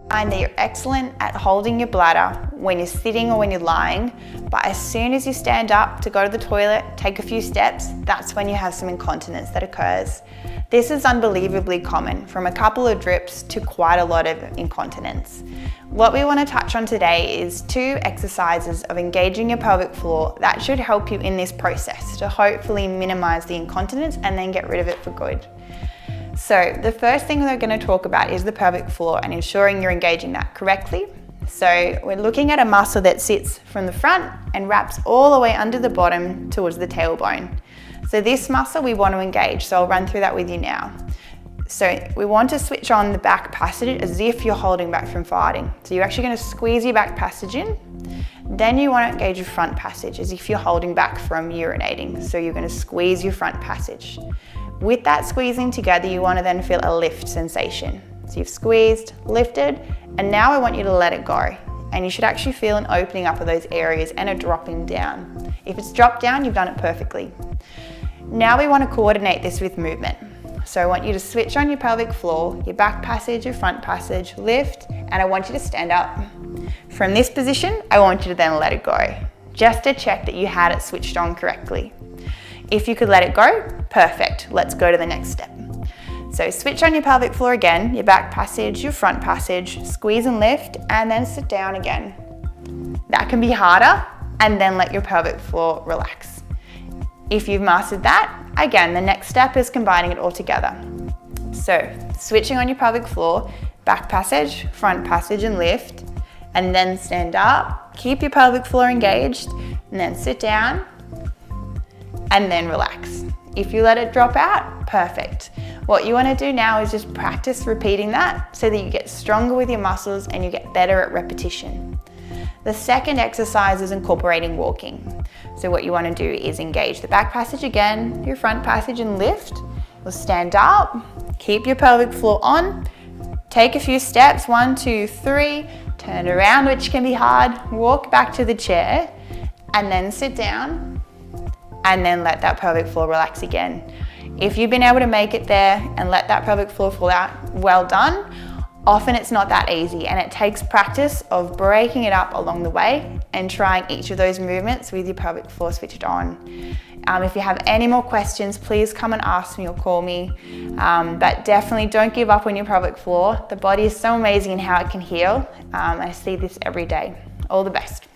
Find that you're excellent at holding your bladder when you're sitting or when you're lying, but as soon as you stand up to go to the toilet, take a few steps, that's when you have some incontinence that occurs. This is unbelievably common, from a couple of drips to quite a lot of incontinence. What we want to touch on today is 2 exercises of engaging your pelvic floor that should help you in this process to hopefully minimize the incontinence and then get rid of it for good. So the first thing we're going to talk about is the pelvic floor and ensuring you're engaging that correctly. So we're looking at a muscle that sits from the front and wraps all the way under the bottom towards the tailbone. So this muscle we want to engage, so I'll run through that with you now. So we want to switch on the back passage as if you're holding back from farting. So you're actually going to squeeze your back passage in. Then you want to engage your front passage as if you're holding back from urinating. So you're going to squeeze your front passage. With that squeezing together, you want to then feel a lift sensation. So you've squeezed, lifted, and now I want you to let it go. And you should actually feel an opening up of those areas and a dropping down. If it's dropped down, you've done it perfectly. Now we want to coordinate this with movement. So I want you to switch on your pelvic floor, your back passage, your front passage, lift, and I want you to stand up. From this position, I want you to then let it go, just to check that you had it switched on correctly. If you could let it go, perfect. Let's go to the next step. So switch on your pelvic floor again, your back passage, your front passage, squeeze and lift, and then sit down again. That can be harder, and then let your pelvic floor relax. If you've mastered that, again, the next step is combining it all together. So switching on your pelvic floor, back passage, front passage, and lift, and then stand up, keep your pelvic floor engaged, and then sit down, and then relax. If you let it drop out, perfect. What you want to do now is just practice repeating that so that you get stronger with your muscles and you get better at repetition. The second exercise is incorporating walking. So what you want to do is engage the back passage again, your front passage, and lift. You'll stand up, keep your pelvic floor on, take a few steps, 1, 2, 3, turn around, which can be hard, walk back to the chair, and then sit down, and then let that pelvic floor relax again. If you've been able to make it there and let that pelvic floor fall out, well done. Often it's not that easy, and it takes practice of breaking it up along the way and trying each of those movements with your pelvic floor switched on. If you have any more questions, please come and ask me or call me. But definitely don't give up on your pelvic floor. The body is so amazing in how it can heal. I see this every day. All the best.